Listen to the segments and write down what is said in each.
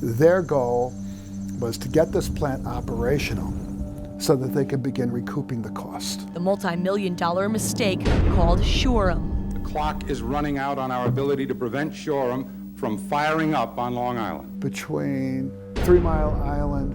Their goal was to get this plant operational so that they could begin recouping the cost. The multi-million-dollar mistake called Shoreham. The clock is running out on our ability to prevent Shoreham from firing up on Long Island. Between 3 Mile Island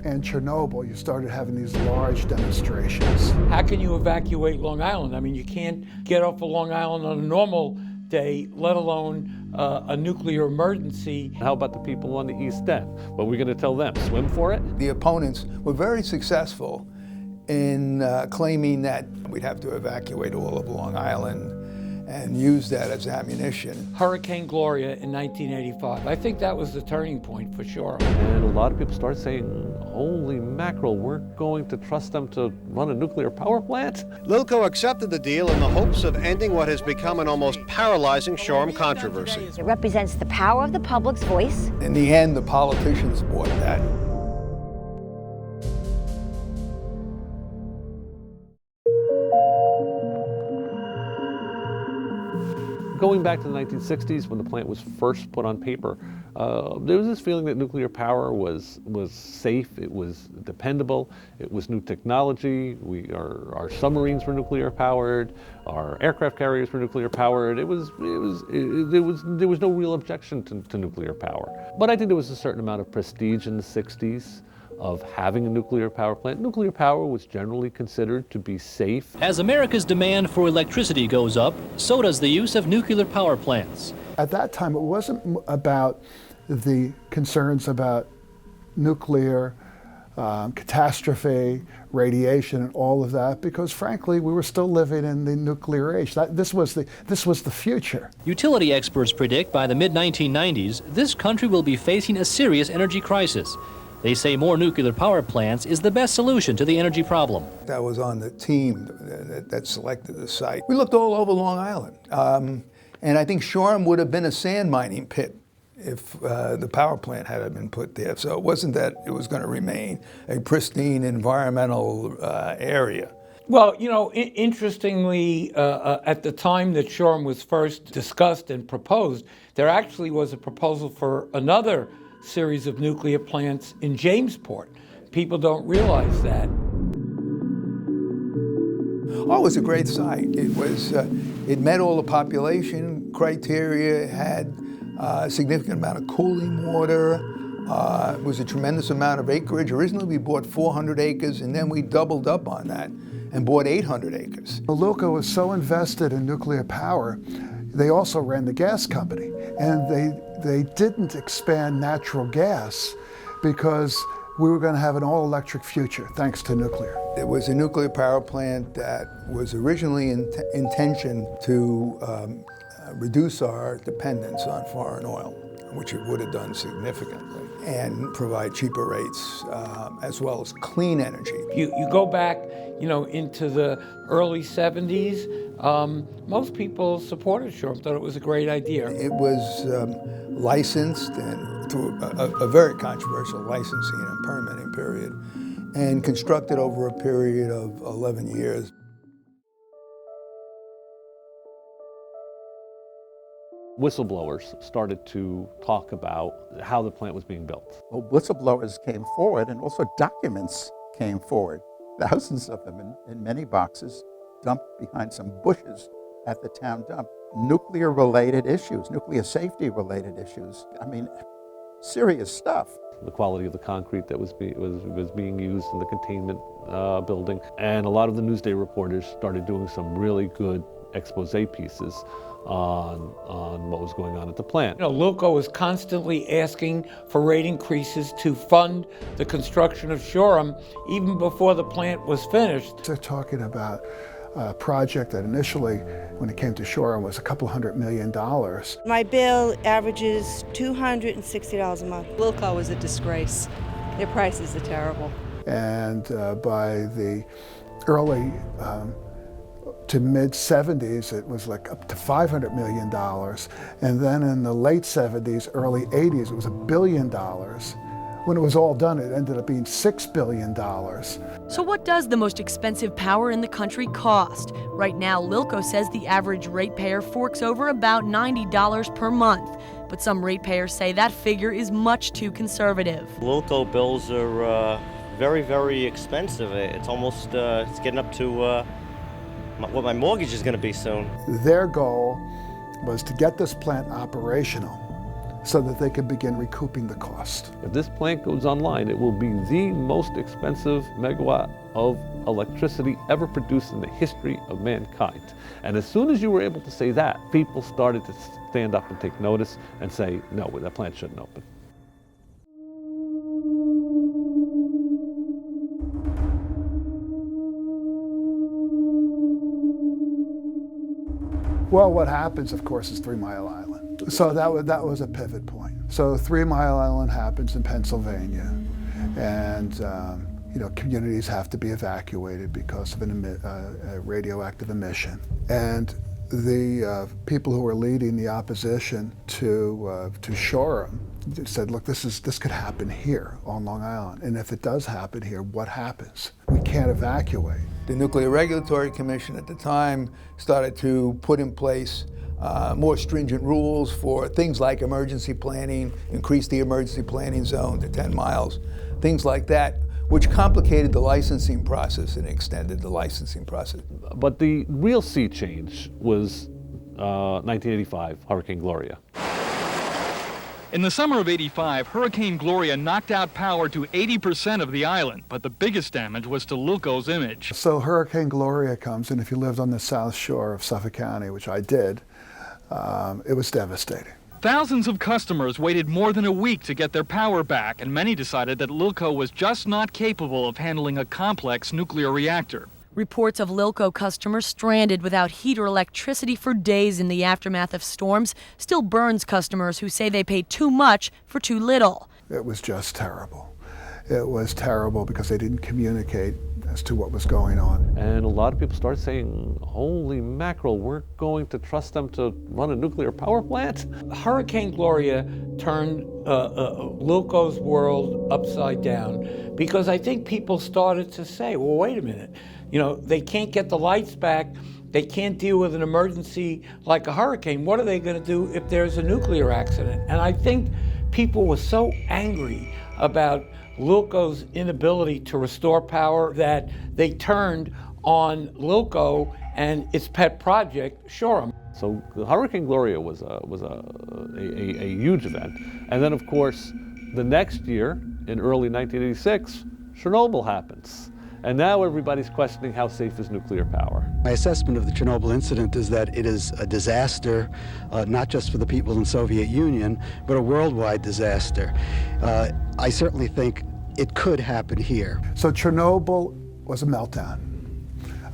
and Chernobyl, you started having these large demonstrations. How can you evacuate Long Island? I mean, you can't get off of Long Island on a normal day, let alone a nuclear emergency. How about the people on the East End? What are we going to tell them? Swim for it? The opponents were very successful in claiming that we'd have to evacuate all of Long Island and use that as ammunition. Hurricane Gloria in 1985. I think that was the turning point for Shoreham. And a lot of people started saying, holy mackerel, we're going to trust them to run a nuclear power plant? Lilco accepted the deal in the hopes of ending what has become an almost paralyzing Shoreham controversy. It represents the power of the public's voice. In the end, the politicians bought that. Going back to the 1960s, when the plant was first put on paper, there was this feeling that nuclear power was safe, it was dependable, it was new technology. Our submarines were nuclear powered, our aircraft carriers were nuclear powered. There was no real objection to nuclear power. But I think there was a certain amount of prestige in the 60s of having a nuclear power plant. Nuclear power was generally considered to be safe. As America's demand for electricity goes up, so does the use of nuclear power plants. At that time, it wasn't about the concerns about nuclear catastrophe, radiation, and all of that, because frankly, we were still living in the nuclear age. This was the future. Utility experts predict by the mid-1990s, this country will be facing a serious energy crisis. They say more nuclear power plants is the best solution to the energy problem. That was on the team that selected the site. We looked all over Long Island. And I think Shoreham would have been a sand mining pit if the power plant had been put there. So it wasn't that it was going to remain a pristine environmental area. Well, you know, interestingly, at the time that Shoreham was first discussed and proposed, there actually was a proposal for another series of nuclear plants in Jamesport. People don't realize that. Oh, it was a great site. It met all the population criteria, it had a significant amount of cooling water. It was a tremendous amount of acreage. Originally we bought 400 acres and then we doubled up on that and bought 800 acres. Lilco was so invested in nuclear power, they also ran the gas company, and they didn't expand natural gas because we were going to have an all-electric future thanks to nuclear. It was a nuclear power plant that was originally intentioned to reduce our dependence on foreign oil, which it would have done significantly, and provide cheaper rates as well as clean energy. You go back, you know, into the early 70s, most people supported Shoreham, thought it was a great idea. It was licensed and through a very controversial licensing and permitting period, and constructed over a period of 11 years. Whistleblowers started to talk about how the plant was being built. Well, whistleblowers came forward and also documents came forward. Thousands of them in many boxes dumped behind some bushes at the town dump. Nuclear-related issues, nuclear safety-related issues. I mean, serious stuff. The quality of the concrete that was being used in the containment building. And a lot of the Newsday reporters started doing some really good expose pieces on what was going on at the plant. You know, Lilco was constantly asking for rate increases to fund the construction of Shoreham even before the plant was finished. They're talking about a project that initially, when it came to Shoreham, was a couple $100 million. My bill averages $260 a month. Lilco is a disgrace. Their prices are terrible. And by the early to mid-70s, it was like up to $500 million. And then in the late 70s, early 80s, it was $1 billion. When it was all done, it ended up being $6 billion. So what does the most expensive power in the country cost? Right now, Lilco says the average ratepayer forks over about $90 per month. But some ratepayers say that figure is much too conservative. Local bills are very, very expensive. It's almost, it's getting up to what my mortgage is going to be soon. Their goal was to get this plant operational so that they could begin recouping the cost. If this plant goes online, it will be the most expensive megawatt of electricity ever produced in the history of mankind. And as soon as you were able to say that, people started to stand up and take notice and say, no, that plant shouldn't open. Well, what happens, of course, is 3 Mile Island. So that was a pivot point. So 3 Mile Island happens in Pennsylvania, and communities have to be evacuated because of a radioactive emission. And the people who were leading the opposition to Shoreham said, look, this could happen here on Long Island, and if it does happen here, what happens? We can't evacuate. The Nuclear Regulatory Commission at the time started to put in place more stringent rules for things like emergency planning, increase the emergency planning zone to 10 miles, things like that, which complicated the licensing process and extended the licensing process. But the real sea change was 1985, Hurricane Gloria. In the summer of '85, Hurricane Gloria knocked out power to 80% of the island, but the biggest damage was to Lilco's image. So Hurricane Gloria comes, and if you lived on the south shore of Suffolk County, which I did, it was devastating. Thousands of customers waited more than a week to get their power back, and many decided that Lilco was just not capable of handling a complex nuclear reactor. Reports of Lilco customers stranded without heat or electricity for days in the aftermath of storms still burns customers who say they paid too much for too little. It was just terrible. It was terrible because they didn't communicate as to what was going on. And a lot of people started saying, holy mackerel, we're going to trust them to run a nuclear power plant? Hurricane Gloria turned Lilco's world upside down because I think people started to say, well, wait a minute. They can't get the lights back. They can't deal with an emergency like a hurricane. What are they going to do if there's a nuclear accident? And I think people were so angry about Lilco's inability to restore power that they turned on Lilco and its pet project, Shoreham. So Hurricane Gloria was a huge event. And then, of course, the next year, in early 1986, Chernobyl happens. And now everybody's questioning how safe is nuclear power. My assessment of the Chernobyl incident is that it is a disaster, not just for the people in the Soviet Union, but a worldwide disaster. I certainly think it could happen here. So Chernobyl was a meltdown,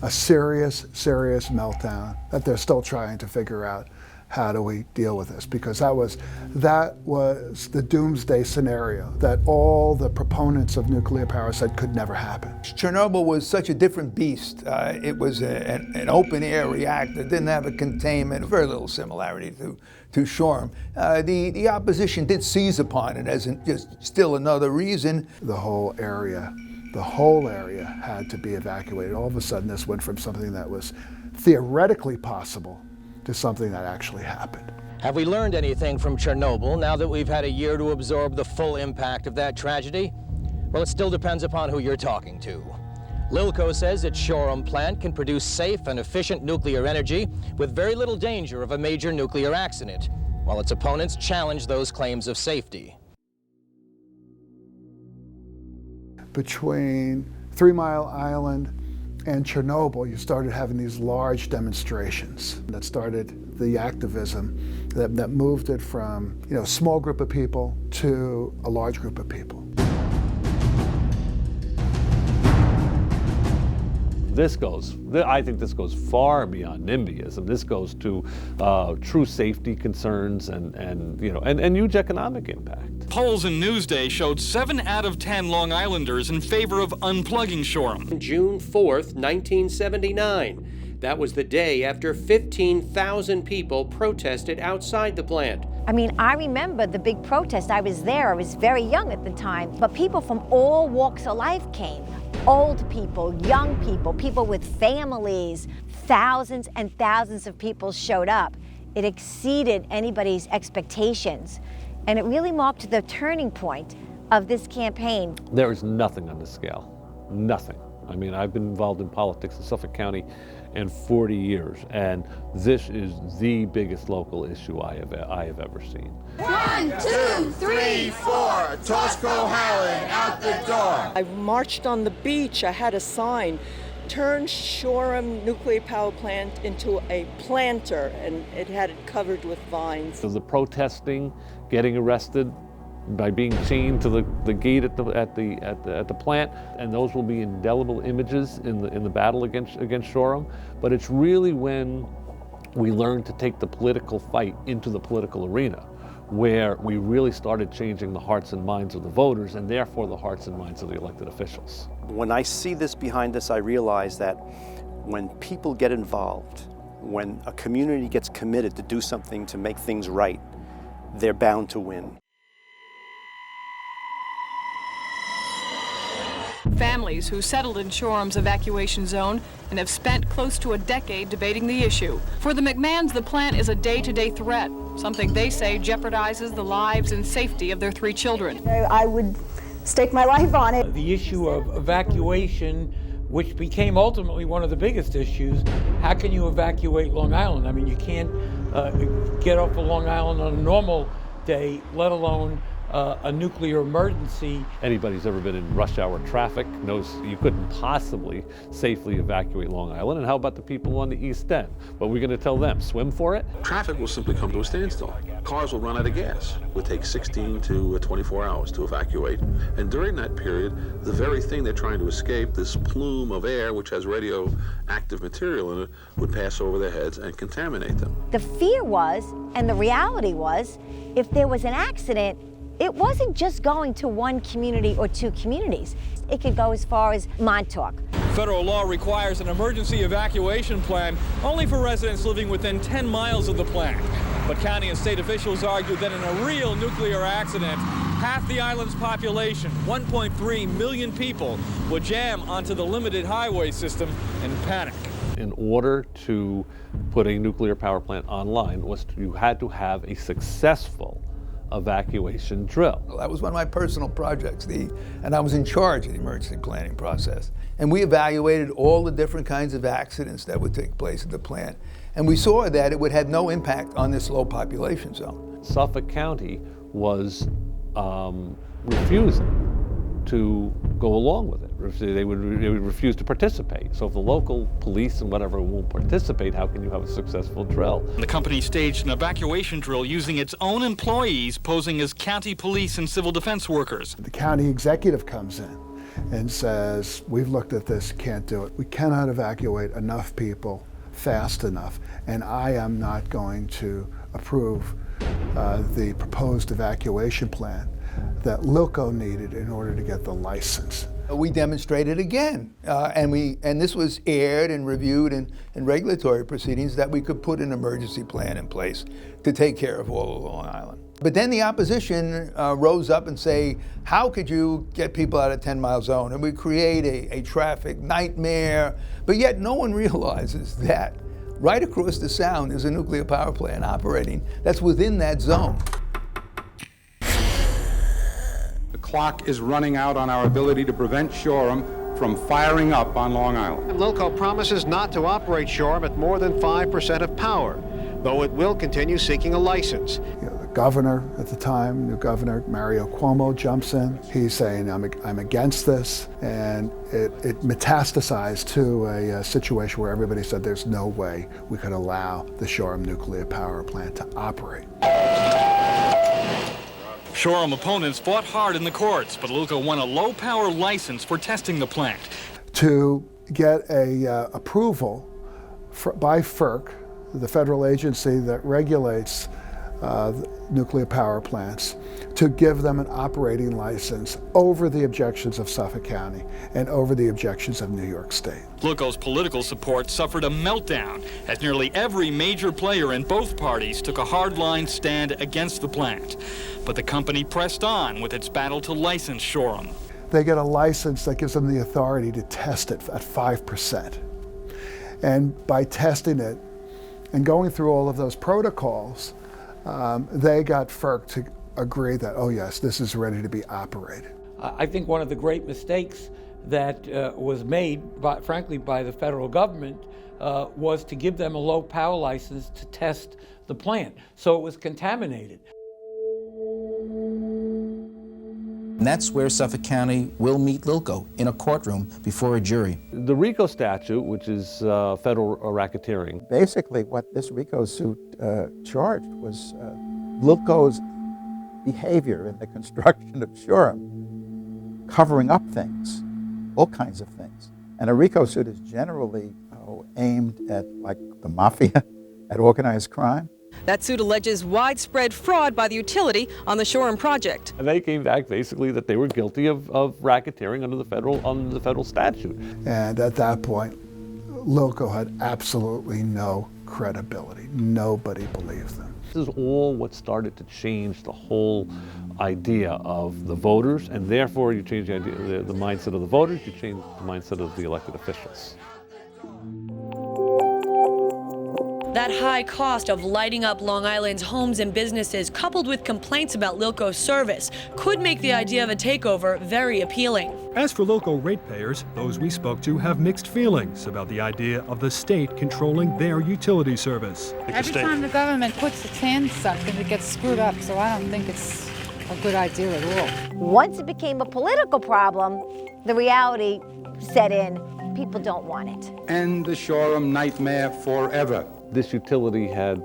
a serious, serious meltdown that they're still trying to figure out how do we deal with this, because that was the doomsday scenario that all the proponents of nuclear power said could never happen. Chernobyl was such a different beast. It was an open-air reactor, didn't have a containment, very little similarity to Shoreham. The opposition did seize upon it as just still another reason. The whole area had to be evacuated. All of a sudden, this went from something that was theoretically possible to something that actually happened. Have we learned anything from Chernobyl now that we've had a year to absorb the full impact of that tragedy? Well, it still depends upon who you're talking to. Lilco says its Shoreham plant can produce safe and efficient nuclear energy with very little danger of a major nuclear accident, while its opponents challenge those claims of safety. Between 3 Mile Island and Chernobyl, you started having these large demonstrations that started the activism that moved it from a small group of people to a large group of people. I think this goes far beyond NIMBYism. This goes to true safety concerns and huge economic impact. Polls in Newsday showed 7 out of 10 Long Islanders in favor of unplugging Shoreham. June 4th, 1979. That was the day after 15,000 people protested outside the plant. I mean, I remember the big protest. I was there. I was very young at the time. But people from all walks of life came. Old people, young people, people with families. Thousands and thousands of people showed up. It exceeded anybody's expectations, and it really marked the turning point of this campaign. There is nothing on this scale, nothing. I mean, I've been involved in politics in Suffolk County in 40 years, and this is the biggest local issue I have ever seen. 1, 2, 3, 4, Tosco Howard out the door. I marched on the beach. I had a sign, turn Shoreham nuclear power plant into a planter, and it had it covered with vines. So the protesting, getting arrested by being chained to the gate at the plant, and those will be indelible images in the battle against Shoreham. But it's really when we learned to take the political fight into the political arena, where we really started changing the hearts and minds of the voters, and therefore the hearts and minds of the elected officials. When I see this behind this, I realize that when people get involved, when a community gets committed to do something to make things right, they're bound to win. Families who settled in Shoreham's evacuation zone and have spent close to a decade debating the issue. For the McMahons, the plant is a day-to-day threat, something they say jeopardizes the lives and safety of their 3 children. I would stake my life on it. The issue of evacuation, which became ultimately one of the biggest issues, how can you evacuate Long Island? I mean, you can't get off of Long Island on a normal day, let alone a nuclear emergency. Anybody who's ever been in rush hour traffic knows you couldn't possibly safely evacuate Long Island. And how about the people on the East End? What are we going to tell them? Swim for it? Traffic will simply come to a standstill. Cars will run out of gas. It would take 16 to 24 hours to evacuate. And during that period, the very thing they're trying to escape, this plume of air which has radioactive material in it, would pass over their heads and contaminate them. The fear was, and the reality was, if there was an accident, it wasn't just going to one community or 2 communities. It could go as far as Montauk. Federal law requires an emergency evacuation plan only for residents living within 10 miles of the plant. But county and state officials argue that in a real nuclear accident, half the island's population, 1.3 million people, would jam onto the limited highway system and panic. In order to put a nuclear power plant online, you had to have a successful evacuation drill. That was one of my personal projects, and I was in charge of the emergency planning process. And we evaluated all the different kinds of accidents that would take place at the plant. And we saw that it would have no impact on this low population zone. Suffolk County was refusing to go along with it. They would refuse to participate. So if the local police and whatever won't participate, how can you have a successful drill? The company staged an evacuation drill using its own employees posing as county police and civil defense workers. The county executive comes in and says, we've looked at this, can't do it. We cannot evacuate enough people fast enough, and I am not going to approve the proposed evacuation plan that Lilco needed in order to get the license. We demonstrated again, and this was aired and reviewed in regulatory proceedings, that we could put an emergency plan in place to take care of all of Long Island. But then the opposition rose up and say, how could you get people out of 10-mile zone? And we create a traffic nightmare, but yet no one realizes that right across the sound is a nuclear power plant operating that's within that zone. The clock is running out on our ability to prevent Shoreham from firing up on Long Island. Lilco promises not to operate Shoreham at more than 5% of power, though it will continue seeking a license. The governor at the time, new governor Mario Cuomo, jumps in. He's saying, I'm against this, and it metastasized to a situation where everybody said there's no way we could allow the Shoreham nuclear power plant to operate. Shoreham opponents fought hard in the courts, but Lilco won a low-power license for testing the plant. To get a approval by FERC, the federal agency that regulates nuclear power plants, to give them an operating license over the objections of Suffolk County and over the objections of New York State. Lilco's political support suffered a meltdown as nearly every major player in both parties took a hardline stand against the plant. But the company pressed on with its battle to license Shoreham. They get a license that gives them the authority to test it at 5%. And by testing it And going through all of those protocols, they got FERC to agree that, oh yes, this is ready to be operated. I think one of the great mistakes that was made, frankly, by the federal government was to give them a low power license to test the plant. So it was contaminated. And that's where Suffolk County will meet Lilco, in a courtroom before a jury. The RICO statute, which is federal racketeering. Basically, what this RICO suit charged was Lilco's behavior in the construction of Shoreham, covering up things, all kinds of things. And a RICO suit is generally aimed at, like, the mafia, at organized crime. That suit alleges widespread fraud by the utility on the Shoreham project. And they came back basically that they were guilty of racketeering under the federal statute. And at that point, Lilco had absolutely no credibility. Nobody believed them. This is all what started to change the whole idea of the voters, and therefore you change the idea, the mindset of the voters, you change the mindset of the elected officials. That high cost of lighting up Long Island's homes and businesses, coupled with complaints about Lilco's service, could make the idea of a takeover very appealing. As for Lilco ratepayers, those we spoke to have mixed feelings about the idea of the state controlling their utility service. Every time the government puts its hand to something, it gets screwed up, so I don't think it's a good idea at all. Once it became a political problem, the reality set in. People don't want it. End the Shoreham nightmare forever. This utility had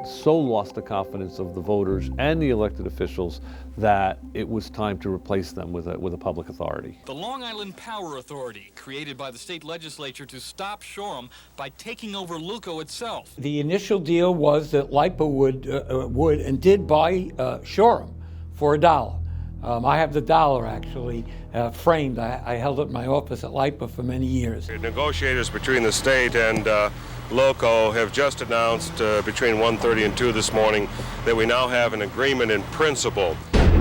so lost the confidence of the voters and the elected officials that it was time to replace them with a public authority. The Long Island Power Authority, created by the state legislature to stop Shoreham by taking over Lilco itself. The initial deal was that LIPA would and did buy Shoreham for $1. I have the dollar actually framed. I held it in my office at LIPA for many years. Negotiators between the state and Lilco have just announced between 1:30 and 2 this morning that we now have an agreement in principle.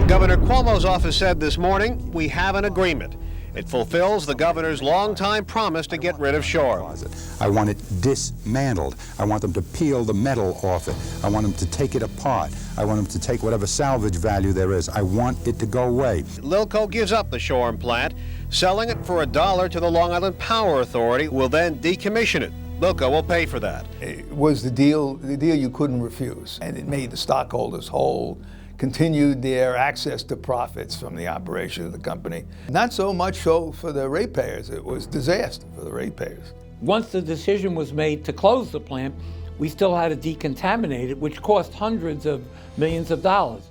Governor Cuomo's office said this morning, we have an agreement. It fulfills the governor's longtime promise to get rid of Shoreham. I want it dismantled. I want them to peel the metal off it. I want them to take it apart. I want them to take whatever salvage value there is. I want it to go away. Lilco gives up the Shoreham plant. Selling it for $1 to the Long Island Power Authority will then decommission it. Lilco will pay for that. It was the deal you couldn't refuse, and it made the stockholders whole, continued their access to profits from the operation of the company. Not so much so for the ratepayers, it was disaster for the ratepayers. Once the decision was made to close the plant, we still had to decontaminate it, which cost hundreds of millions of dollars.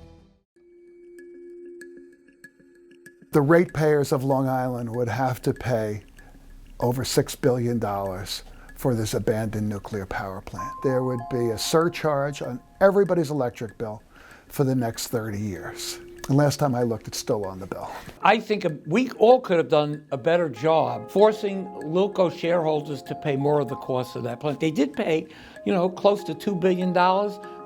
The ratepayers of Long Island would have to pay over $6 billion for this abandoned nuclear power plant. There would be a surcharge on everybody's electric bill for the next 30 years. And last time I looked, it's still on the bill. I think we all could have done a better job forcing Lilco shareholders to pay more of the cost of that plant. They did pay, close to $2 billion,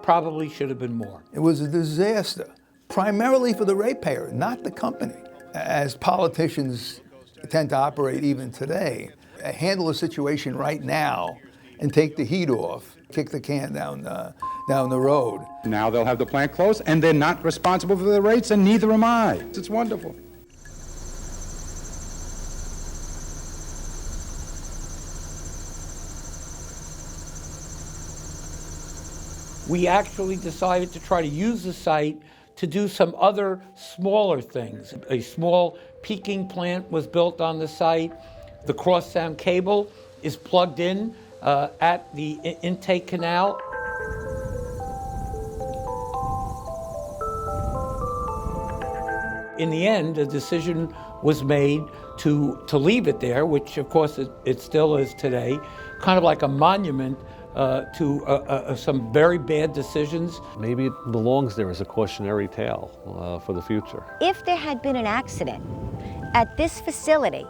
probably should have been more. It was a disaster, primarily for the ratepayer, not the company. As politicians tend to operate even today, handle a situation right now and take the heat off, kick the can down the road. Now they'll have the plant closed, and they're not responsible for the rates, and neither am I. It's wonderful. We actually decided to try to use the site to do some other smaller things. A small peaking plant was built on the site. The cross-sound cable is plugged in at the intake canal. In the end, a decision was made to leave it there, which of course it still is today, kind of like a monument to some very bad decisions. Maybe it belongs there as a cautionary tale for the future. If there had been an accident at this facility,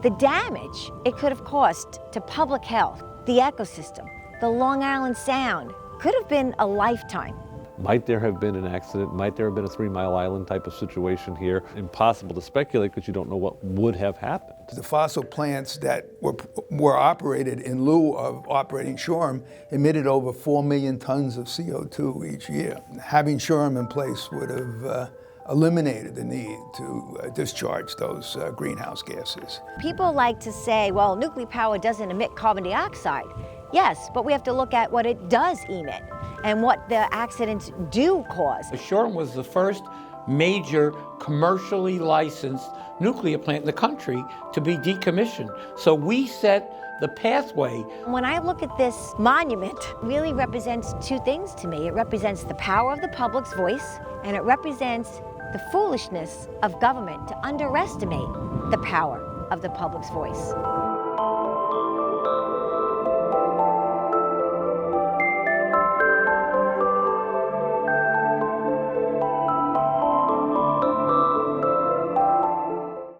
the damage it could have caused to public health, the ecosystem, the Long Island Sound, could have been a lifetime. Might there have been an accident? Might there have been a 3 Mile Island type of situation here? Impossible to speculate because you don't know what would have happened. The fossil plants that were operated in lieu of operating Shoreham emitted over 4 million tons of CO2 each year. Having Shoreham in place would have eliminated the need to discharge those greenhouse gases. People like to say, well, nuclear power doesn't emit carbon dioxide. Yes, but we have to look at what it does emit and what the accidents do cause. Shoreham was the first major commercially licensed nuclear plant in the country to be decommissioned. So we set the pathway. When I look at this monument, it really represents two things to me. It represents the power of the public's voice, and it represents the foolishness of government to underestimate the power of the public's voice.